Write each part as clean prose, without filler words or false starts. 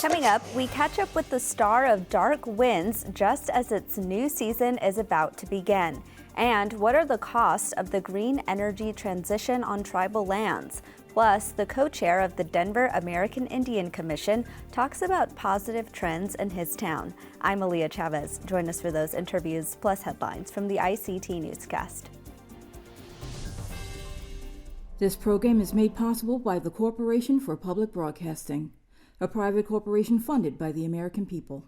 Coming up, we catch up with the star of Dark Winds just as its new season is about to begin. And what are the costs of the green energy transition on tribal lands? Plus, the co-chair of the Denver American Indian Commission talks about positive trends in his town. I'm Aaliyah Chavez. Join us for those interviews plus headlines from the ICT Newscast. This program is made possible by the Corporation for Public Broadcasting, a private corporation funded by the American people.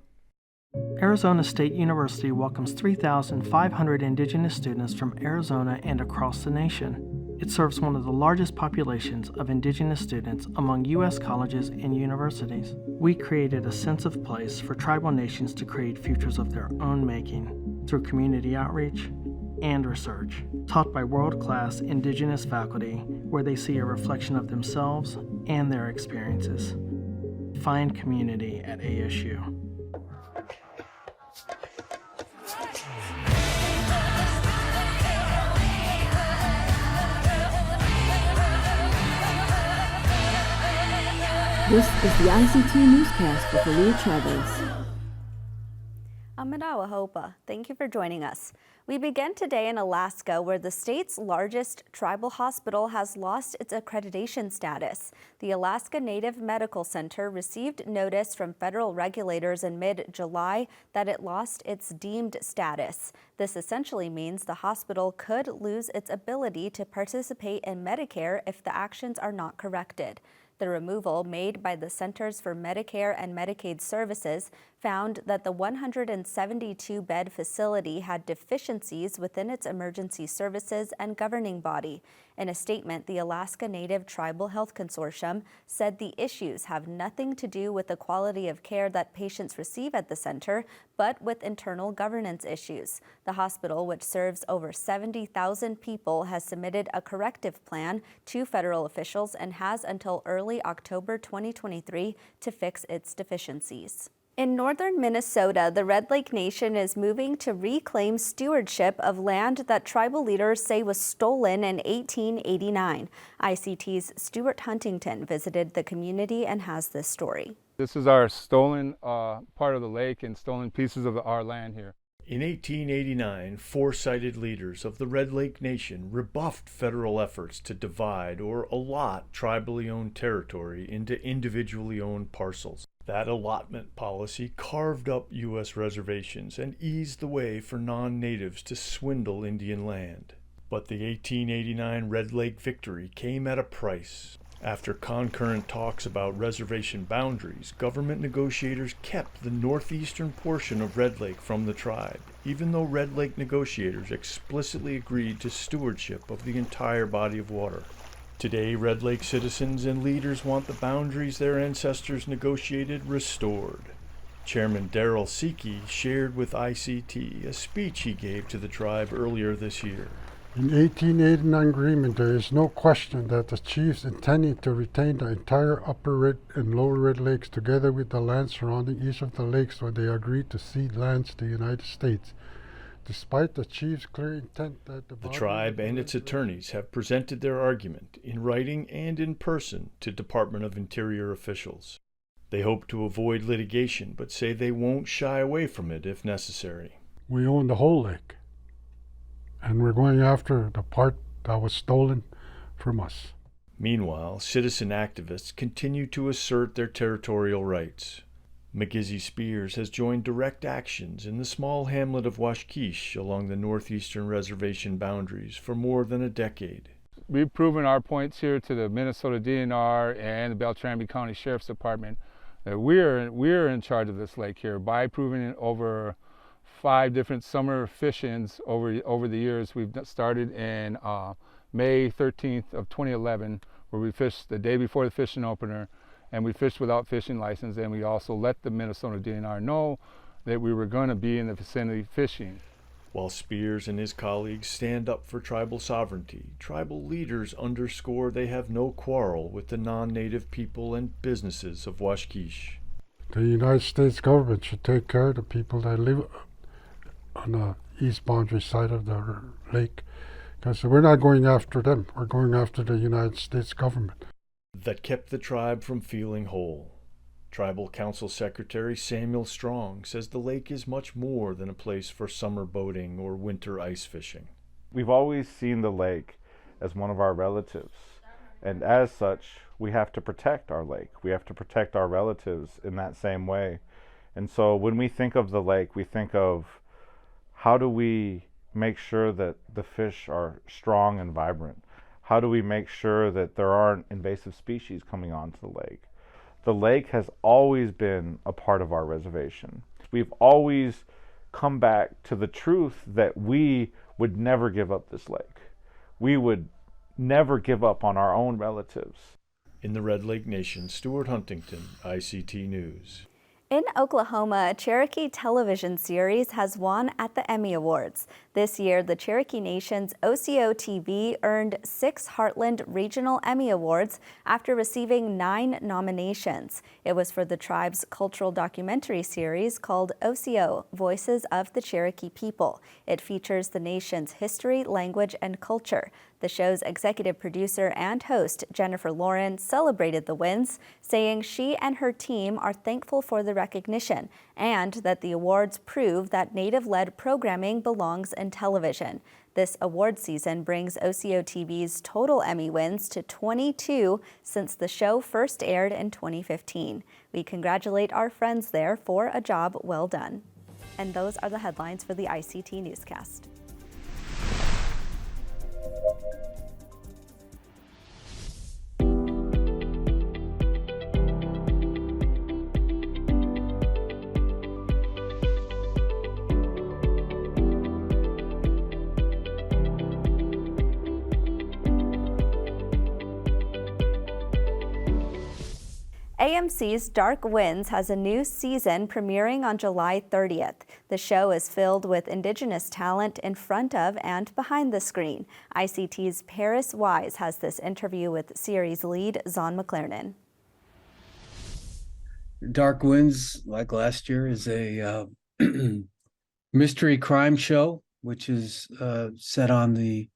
Arizona State University welcomes 3,500 Indigenous students from Arizona and across the nation. It serves one of the largest populations of Indigenous students among U.S. colleges and universities. We created a sense of place for tribal nations to create futures of their own making through community outreach and research, taught by world-class Indigenous faculty where they see a reflection of themselves and their experiences. Find community at ASU. This is the ICT Newscast with Aaliyah Chavez. Amadawa Hopa, thank you for joining us. We begin today in Alaska, where the state's largest tribal hospital has lost its accreditation status. The Alaska Native Medical Center received notice from federal regulators in mid-July that it lost its deemed status. This essentially means the hospital could lose its ability to participate in Medicare if the actions are not corrected. The removal made by the Centers for Medicare and Medicaid Services found that the 172-bed facility had deficiencies within its emergency services and governing body. In a statement, the Alaska Native Tribal Health Consortium said the issues have nothing to do with the quality of care that patients receive at the center, but with internal governance issues. The hospital, which serves over 70,000 people, has submitted a corrective plan to federal officials and has until early October 2023 to fix its deficiencies. In northern Minnesota, the Red Lake Nation is moving to reclaim stewardship of land that tribal leaders say was stolen in 1889. ICT's Stewart Huntington visited the community and has this story. This is our stolen part of the lake and stolen pieces of our land here. In 1889, foresighted leaders of the Red Lake Nation rebuffed federal efforts to divide or allot tribally owned territory into individually owned parcels. That allotment policy carved up U.S. reservations and eased the way for non-natives to swindle Indian land. But the 1889 Red Lake victory came at a price. After concurrent talks about reservation boundaries, government negotiators kept the northeastern portion of Red Lake from the tribe, even though Red Lake negotiators explicitly agreed to stewardship of the entire body of water. Today, Red Lake citizens and leaders want the boundaries their ancestors negotiated restored. Chairman Darrell Seekey shared with ICT a speech he gave to the tribe earlier this year. In 1889 agreement, there is no question that the chiefs intended to retain the entire upper Red and lower Red Lakes together with the land surrounding each of the lakes when they agreed to cede lands to the United States. Despite the chief's clear intent that the tribe and its attorneys have presented their argument in writing and in person to Department of Interior officials. They hope to avoid litigation, but say they won't shy away from it if necessary. We own the whole lake, and we're going after the part that was stolen from us. Meanwhile, citizen activists continue to assert their territorial rights. McGizzy Spears has joined direct actions in the small hamlet of Washkish along the northeastern reservation boundaries for more than a decade. We've proven our points here to the Minnesota DNR and the Beltrami County Sheriff's Department that we're in charge of this lake here by proving it over 5 different summer fish-ins over the years. We've started in May 13th of 2011, where we fished the day before the fishing opener, and we fished without fishing license, and we also let the Minnesota DNR know that we were going to be in the vicinity fishing. While Spears and his colleagues stand up for tribal sovereignty, tribal leaders underscore they have no quarrel with the non-native people and businesses of Washkish. The United States government should take care of the people that live on the east boundary side of the lake, because we're not going after them, we're going after the United States government. That kept the tribe from feeling whole. Tribal Council Secretary Samuel Strong says the lake is much more than a place for summer boating or winter ice fishing. We've always seen the lake as one of our relatives, and as such, we have to protect our lake. We have to protect our relatives in that same way. And so when we think of the lake, we think of how do we make sure that the fish are strong and vibrant? How do we make sure that there aren't invasive species coming onto the lake? The lake has always been a part of our reservation. We've always come back to the truth that we would never give up this lake. We would never give up on our own relatives. In the Red Lake Nation, Stewart, Huntington, ICT News. In Oklahoma, a Cherokee television series has won at the Emmy Awards. This year, the Cherokee Nation's OCO TV earned 6 Heartland Regional Emmy Awards after receiving 9 nominations. It was for the tribe's cultural documentary series called OCO, Voices of the Cherokee People. It features the nation's history, language, and culture. The show's executive producer and host, Jennifer Lauren, celebrated the wins, saying she and her team are thankful for the recognition and that the awards prove that Native-led programming belongs in television. This award season brings OCO TV's total Emmy wins to 22 since the show first aired in 2015. We congratulate our friends there for a job well done. And those are the headlines for the ICT Newscast. AMC's Dark Winds has a new season premiering on July 30th. The show is filled with Indigenous talent in front of and behind the screen. ICT's Paris Wise has this interview with series lead Zahn McCarron. Dark Winds, like last year, is a mystery crime show, which is set on the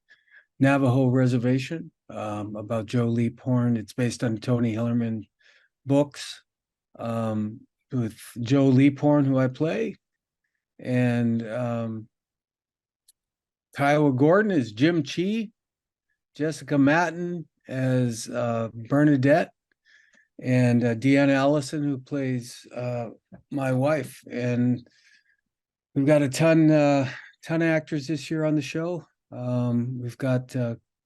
Navajo reservation about Joe Lee Porn. It's based on Tony Hillerman books with Joe Lee Porn, who I play, and Kiowa Gordon is Jim Chi, Jessica Matten as Bernadette, and Deanna Allison, who plays my wife. And we've got a ton of actors this year on the show. We've got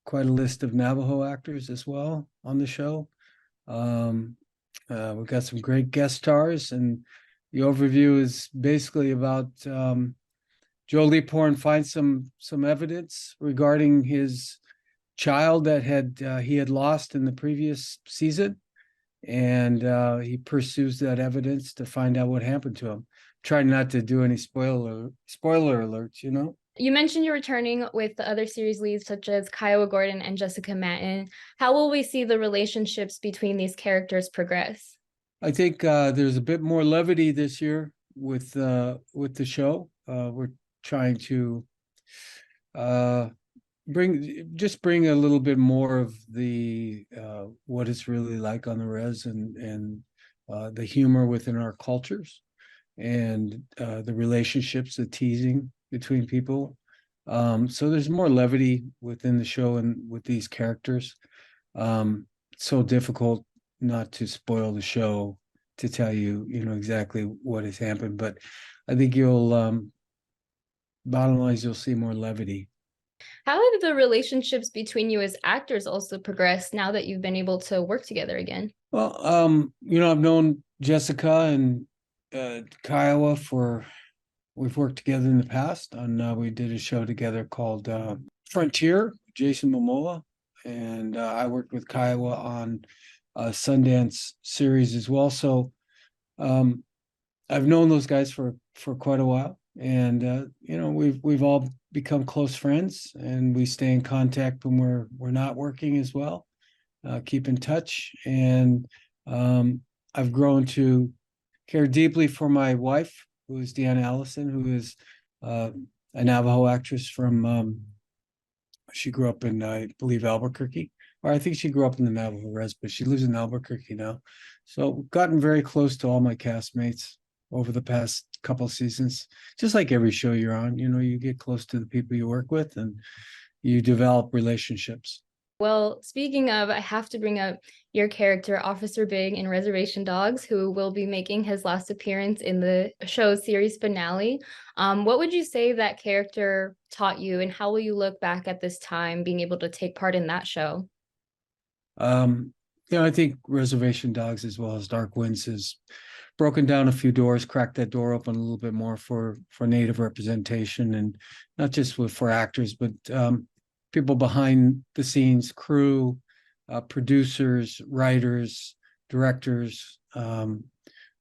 quite a list of Navajo actors as well on the show. We've got some great guest stars, and the overview is basically about Joe Lee Porn finds some evidence regarding his child that he had lost in the previous season, and he pursues that evidence to find out what happened to him. Trying not to do any spoiler alerts, you know. You mentioned you're returning with the other series leads such as Kiowa Gordon and Jessica Matten. How will we see the relationships between these characters progress? I think there's a bit more levity this year with the show. We're trying to bring a little bit more of the what it's really like on the res and the humor within our cultures and the relationships, the teasing between people. So there's more levity within the show and with these characters. It's so difficult not to spoil the show to tell you, exactly what has happened. But I think bottom line is you'll see more levity. How have the relationships between you as actors also progressed now that you've been able to work together again? Well, I've known Jessica and Kiowa we've worked together in the past. We did a show together called Frontier, Jason Momoa, and I worked with Kiowa on a Sundance series as well. So I've known those guys for quite a while, and we've all become close friends, and we stay in contact when we're not working as well. Keep in touch, and I've grown to care deeply for my wife, who is Deanna Allison, who is a Navajo actress from, she grew up in, I believe, Albuquerque. or I think she grew up in the Navajo Res, but she lives in Albuquerque now. So gotten very close to all my castmates over the past couple of seasons. Just like every show you're on, you get close to the people you work with and you develop relationships. Well, speaking of, I have to bring up your character, Officer Big in Reservation Dogs, who will be making his last appearance in the show's series finale. What would you say that character taught you, and how will you look back at this time being able to take part in that show? I think Reservation Dogs as well as Dark Winds has broken down a few doors, cracked that door open a little bit more for Native representation, and not just for actors, but people behind the scenes, crew, producers, writers, directors.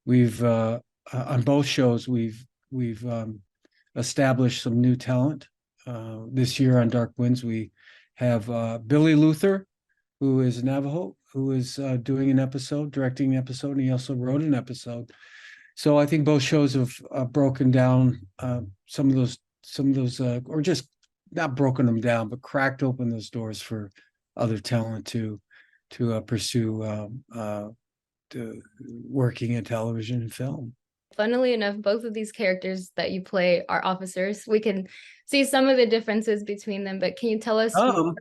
We've on both shows we've established some new talent. This year on Dark Winds we have Billy Luther, who is Navajo, who is doing an episode, directing an episode, and he also wrote an episode. So I think both shows have broken down some of those, or just not broken them down, but cracked open those doors for other talent to pursue working in television and film. Funnily enough, both of these characters that you play are officers. We can see some of the differences between them, but can you tell us more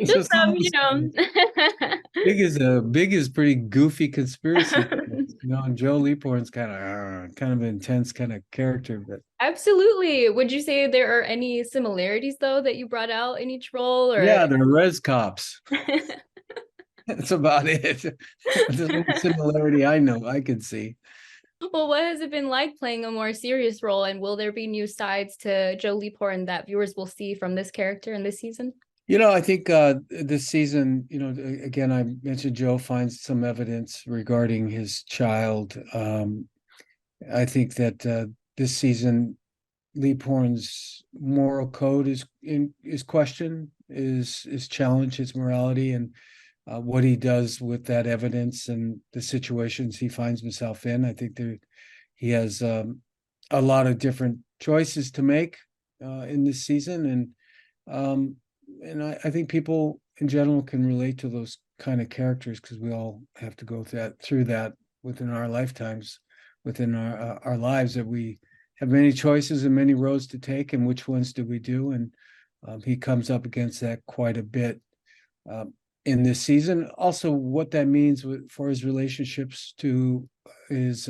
just Big is pretty goofy conspiracy, and Joe Leaphorn's kind of intense kind of character. But absolutely. Would you say there are any similarities though that you brought out in each role? Or yeah, they're res cops. That's about it. There's no similarity I can see. Well, what has it been like playing a more serious role, and will there be new sides to Joe Leaphorn that viewers will see from this character in this season? I think this season, again, I mentioned Joe finds some evidence regarding his child. I think that this season, Leaphorn's moral code is questioned, is challenged, his morality, and what he does with that evidence and the situations he finds himself in. I think he has a lot of different choices to make in this season, and I think people in general can relate to those kind of characters because we all have to go through that within our lifetimes, within our lives, that we have many choices and many roads to take, and which ones do we do? And he comes up against that quite a bit in this season. Also, what that means for his relationships to his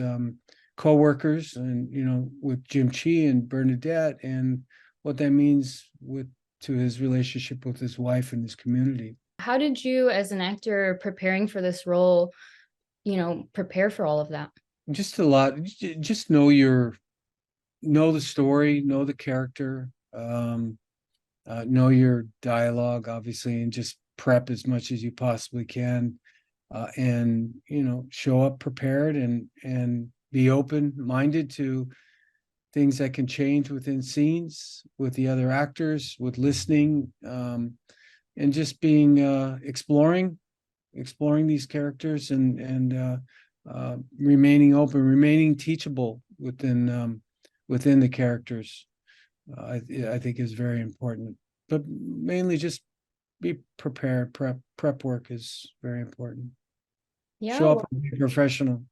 co-workers, and with Jim Chi and Bernadette, and what that means to his relationship with his wife and his community. How did you, as an actor preparing for this role, prepare for all of that? Just a lot. Just know the story, know the character, know your dialogue, obviously, and just prep as much as you possibly can, and show up prepared and be open-minded to things that can change within scenes, with the other actors, with listening, and just being exploring these characters and remaining open, remaining teachable within the characters. I think is very important, but mainly just be prepared. Prep work is very important. Yeah. Show up and be professional.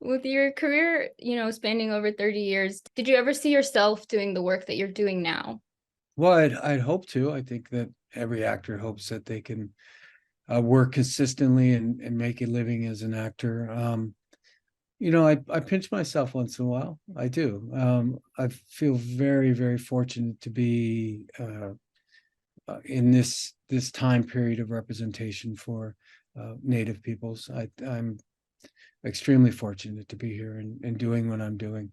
With your career, spanning over 30 years, did you ever see yourself doing the work that you're doing now? Well, I'd hope to. I think that every actor hopes that they can work consistently and make a living as an actor. I pinch myself once in a while. I do. I feel very, very fortunate to be in this time period of representation for Native peoples. I'm extremely fortunate to be here and doing what I'm doing.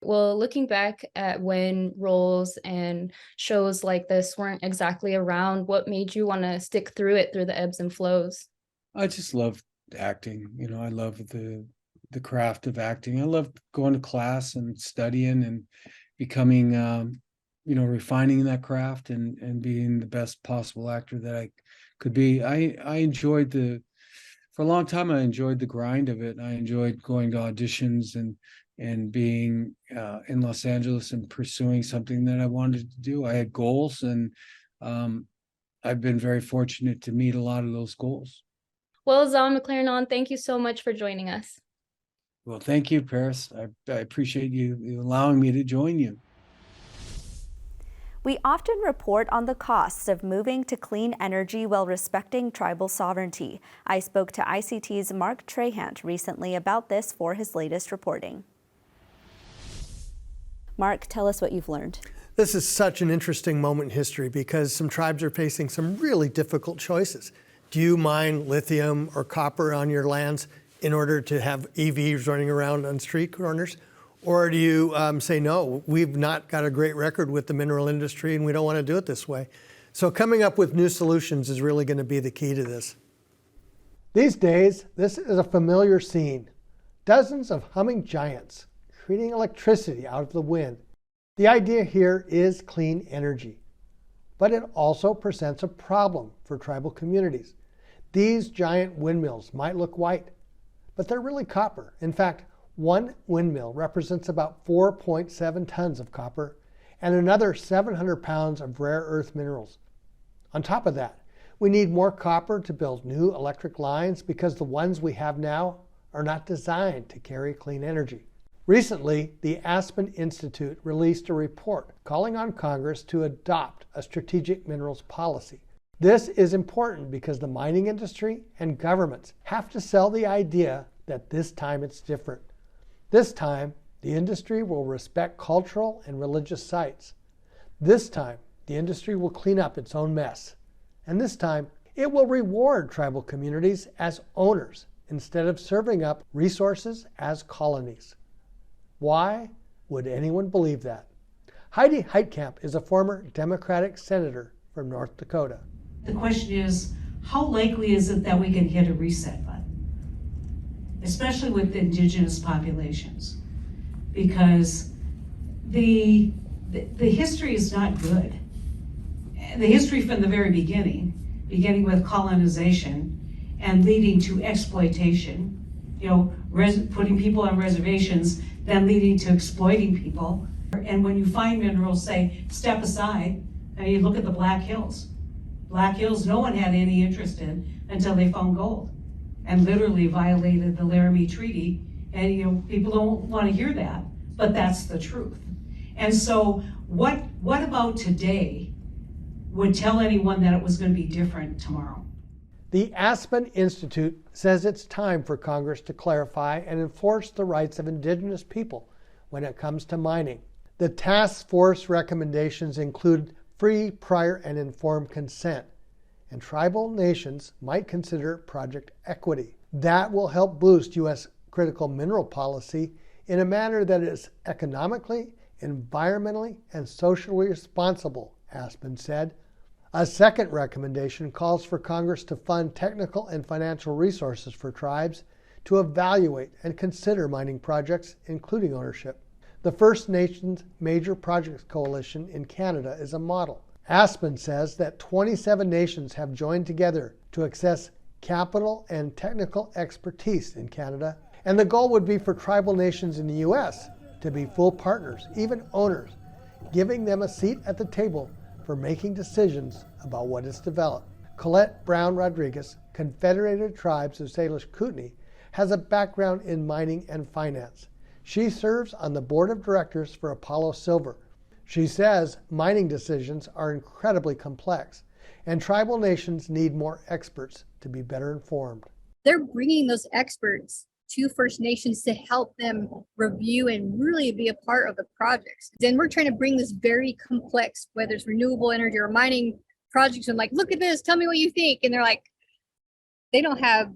Well, looking back at when roles and shows like this weren't exactly around, what made you want to stick through it, through the ebbs and flows? I just love acting. I love the craft of acting. I love going to class and studying and becoming, refining that craft and being the best possible actor that I could be. I enjoyed for a long time, I enjoyed the grind of it. I enjoyed going to auditions and being in Los Angeles and pursuing something that I wanted to do. I had goals, and I've been very fortunate to meet a lot of those goals. Well, Zahn McCarron, thank you so much for joining us. Well, thank you, Paris. I appreciate you allowing me to join you. We often report on the costs of moving to clean energy while respecting tribal sovereignty. I spoke to ICT's Mark Trahant recently about this for his latest reporting. Mark, tell us what you've learned. This is such an interesting moment in history because some tribes are facing some really difficult choices. Do you mine lithium or copper on your lands in order to have EVs running around on street corners? Or do you say, no, we've not got a great record with the mineral industry and we don't want to do it this way? So coming up with new solutions is really going to be the key to this. These days, this is a familiar scene. Dozens of humming giants creating electricity out of the wind. The idea here is clean energy, but it also presents a problem for tribal communities. These giant windmills might look white, but they're really copper. In fact, one windmill represents about 4.7 tons of copper and another 700 pounds of rare earth minerals. On top of that, we need more copper to build new electric lines because the ones we have now are not designed to carry clean energy. Recently, the Aspen Institute released a report calling on Congress to adopt a strategic minerals policy. This is important because the mining industry and governments have to sell the idea that this time it's different. This time, the industry will respect cultural and religious sites. This time, the industry will clean up its own mess. And this time, it will reward tribal communities as owners instead of serving up resources as colonies. Why would anyone believe that? Heidi Heitkamp is a former Democratic senator from North Dakota. The question is, how likely is it that we can hit a reset button? Especially with Indigenous populations, because the history is not good. The history from the very beginning with colonization and leading to exploitation, putting people on reservations, then leading to exploiting people. And when you find minerals, say, step aside, and you look at the Black Hills. Black Hills, no one had any interest in until they found gold, and literally violated the Laramie Treaty. And people don't want to hear that, but that's the truth. And so what about today would tell anyone that it was going to be different tomorrow? The Aspen Institute says it's time for Congress to clarify and enforce the rights of Indigenous people when it comes to mining. The task force recommendations include free, prior, and informed consent, and tribal nations might consider project equity. That will help boost U.S. critical mineral policy in a manner that is economically, environmentally, and socially responsible, Aspen said. A second recommendation calls for Congress to fund technical and financial resources for tribes to evaluate and consider mining projects, including ownership. The First Nations Major Projects Coalition in Canada is a model. Aspen says that 27 nations have joined together to access capital and technical expertise in Canada, and the goal would be for tribal nations in the U.S. to be full partners, even owners, giving them a seat at the table for making decisions about what is developed. Colette Brown Rodriguez, Confederated Tribes of Salish Kootenai, has a background in mining and finance. She serves on the board of directors for Apollo Silver. She says mining decisions are incredibly complex, and tribal nations need more experts to be better informed. They're bringing those experts to First Nations to help them review and really be a part of the projects. Then we're trying to bring this very complex, whether it's renewable energy or mining projects, and like, look at this, tell me what you think. And they're like, they don't have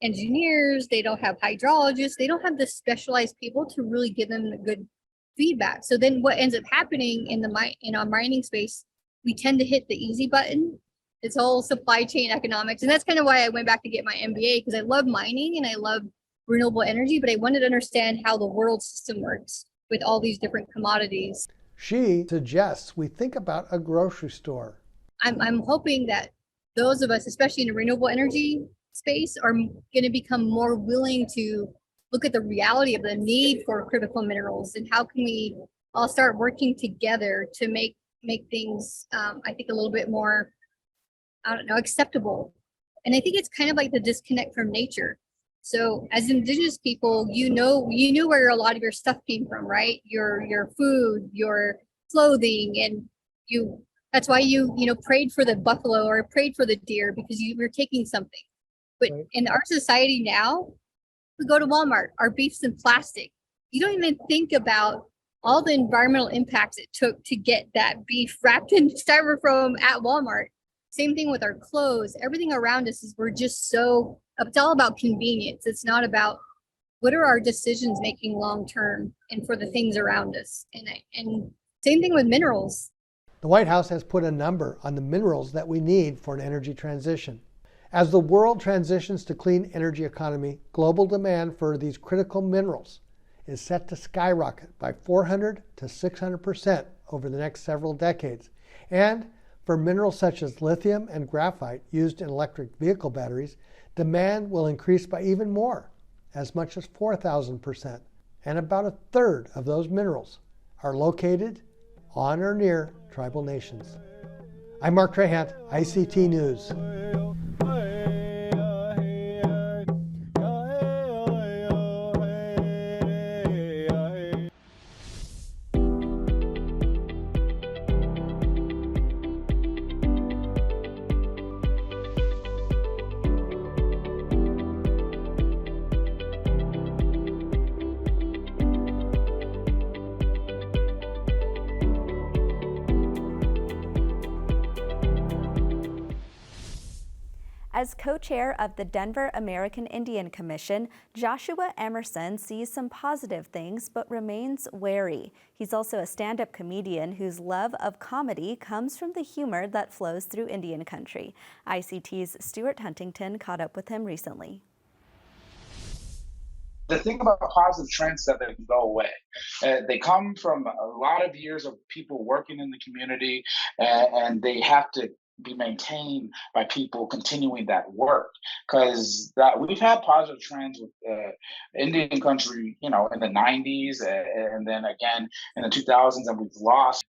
engineers, they don't have hydrologists, they don't have the specialized people to really give them the good feedback. So then what ends up happening in our mining space, we tend to hit the easy button. It's all supply chain economics. And that's kind of why I went back to get my MBA, because I love mining and I love renewable energy, but I wanted to understand how the world system works with all these different commodities. She suggests we think about a grocery store. I'm hoping that those of us, especially in the renewable energy space, are going to become more willing to look at the reality of the need for critical minerals and how can we all start working together to make things, I think, a little bit more I don't know, acceptable. And I think it's kind of like the disconnect from nature. So as Indigenous people, you knew where a lot of your stuff came from, right? Your food, your clothing, and that's why you prayed for the buffalo or prayed for the deer, because you were taking something. But in our society now, we go to Walmart, our beef's in plastic. You don't even think about all the environmental impacts it took to get that beef wrapped in styrofoam at Walmart. Same thing with our clothes. Everything around us is it's all about convenience. It's not about what are our decisions making long term and for the things around us. And same thing with minerals. The White House has put a number on the minerals that we need for an energy transition. As the world transitions to clean energy economy, global demand for these critical minerals is set to skyrocket by 400 to 600% over the next several decades. And for minerals such as lithium and graphite used in electric vehicle batteries, demand will increase by even more, as much as 4,000%. And about a third of those minerals are located on or near tribal nations. I'm Mark Trahant, ICT News. As co-chair of the Denver American Indian Commission, Joshua Emerson sees some positive things but remains wary. He's also a stand-up comedian whose love of comedy comes from the humor that flows through Indian country. ICT's Stewart Huntington caught up with him recently. The thing about positive trends that they can go away. They come from a lot of years of people working in the community, and they have to be maintained by people continuing that work, because we've had positive trends with Indian country, in the 90s and then again in the 2000s, and we've lost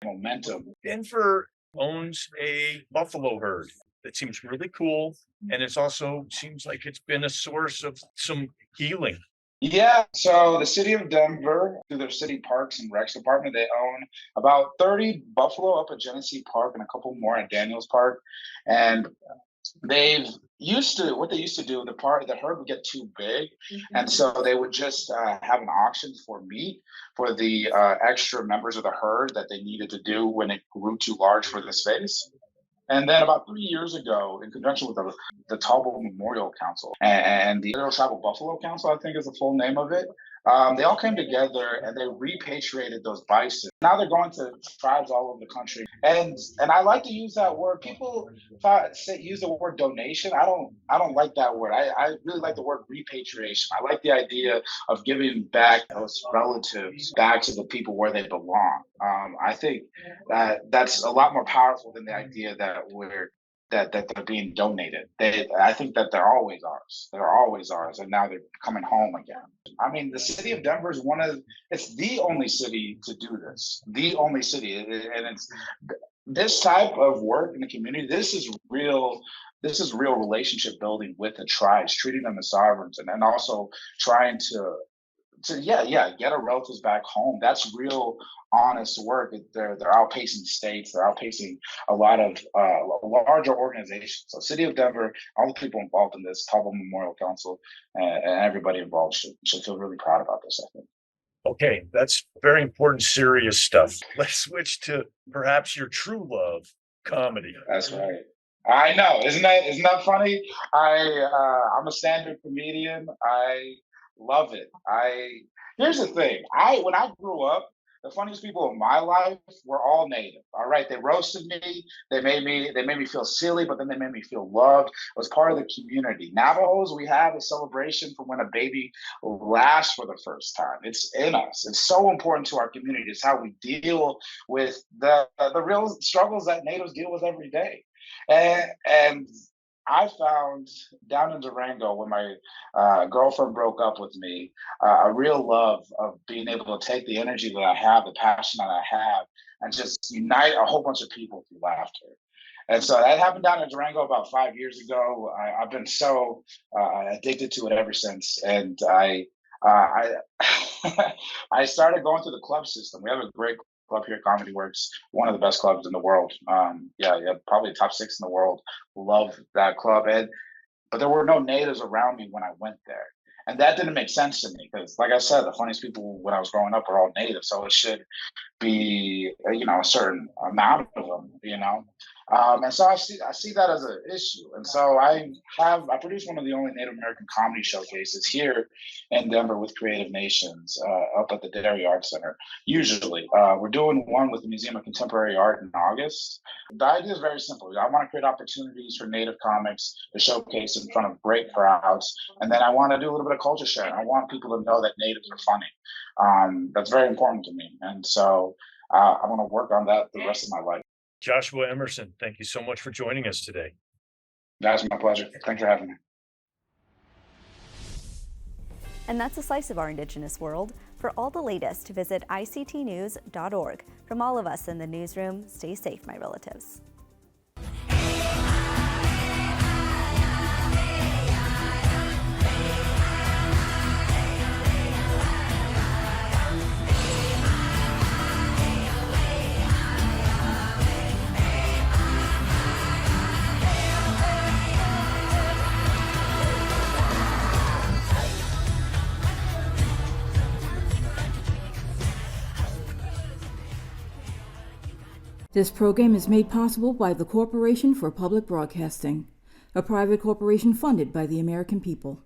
momentum. Denver owns a buffalo herd that seems really cool, and it's also seems like it's been a source of some healing. Yeah, so the city of Denver, through their city parks and recs department, they own about 30 buffalo up at Genesee Park and a couple more at Daniels Park. And what they used to do, the herd would get too big. And so they would just have an auction for meat for the extra members of the herd that they needed to do when it grew too large for the space. And then about 3 years ago, in conjunction with the Taubo Memorial Council and the Tribal Buffalo Council, I think is the full name of it, they all came together and they repatriated those bison. Now they're going to tribes all over the country. And I like to use that word. People use the word donation. I don't like that word. I really like the word repatriation. I like the idea of giving back those relatives back to the people where they belong. I think that's a lot more powerful than the idea that they're being donated. I think that they're always ours. They're always ours, and now they're coming home again. I mean, the city of Denver is it's the only city to do this. The only city, and it's this type of work in the community. This is real relationship building with the tribes, treating them as sovereigns, and then also trying to get our relatives back home. That's real honest work. They're outpacing states. They're outpacing a lot of larger organizations. So city of Denver, all the people involved in this, Taubo Memorial Council, and everybody involved should feel really proud about this, I think. Okay, that's very important, serious stuff. Let's switch to perhaps your true love, comedy. That's right. I know. Isn't that funny? I'm a stand-up comedian. I love it. Here's the thing. When I grew up, the funniest people in my life were all Native. All right, they roasted me. They made me feel silly, but then they made me feel loved. It was part of the community. Navajos, we have a celebration for when a baby laughs for the first time. It's in us. It's so important to our community. It's how we deal with the real struggles that Natives deal with every day. And I found down in Durango when my girlfriend broke up with me, a real love of being able to take the energy that I have, the passion that I have, and just unite a whole bunch of people through laughter. And so that happened down in Durango about 5 years ago. I've been so addicted to it ever since. And I I started going through the club system. We have a great club here, Comedy Works, one of the best clubs in the world. Yeah, probably top 6 in the world. Love that club. But there were no natives around me when I went there. And that didn't make sense to me because, like I said, the funniest people when I was growing up were all native. So it should be, a certain amount of them. And so I see that as an issue. And so I produce one of the only Native American comedy showcases here in Denver with Creative Nations up at the Dairy Arts Center. Usually, we're doing one with the Museum of Contemporary Art in August. The idea is very simple. I want to create opportunities for Native comics to showcase in front of great crowds. And then I want to do a little bit of culture sharing. I want people to know that natives are funny. That's very important to me. And so I want to work on that the rest of my life. Joshua Emerson, thank you so much for joining us today. That's my pleasure. Thanks for having me. And that's a slice of our Indigenous world. For all the latest, visit ICTnews.org. From all of us in the newsroom, stay safe, my relatives. This program is made possible by the Corporation for Public Broadcasting, a private corporation funded by the American people.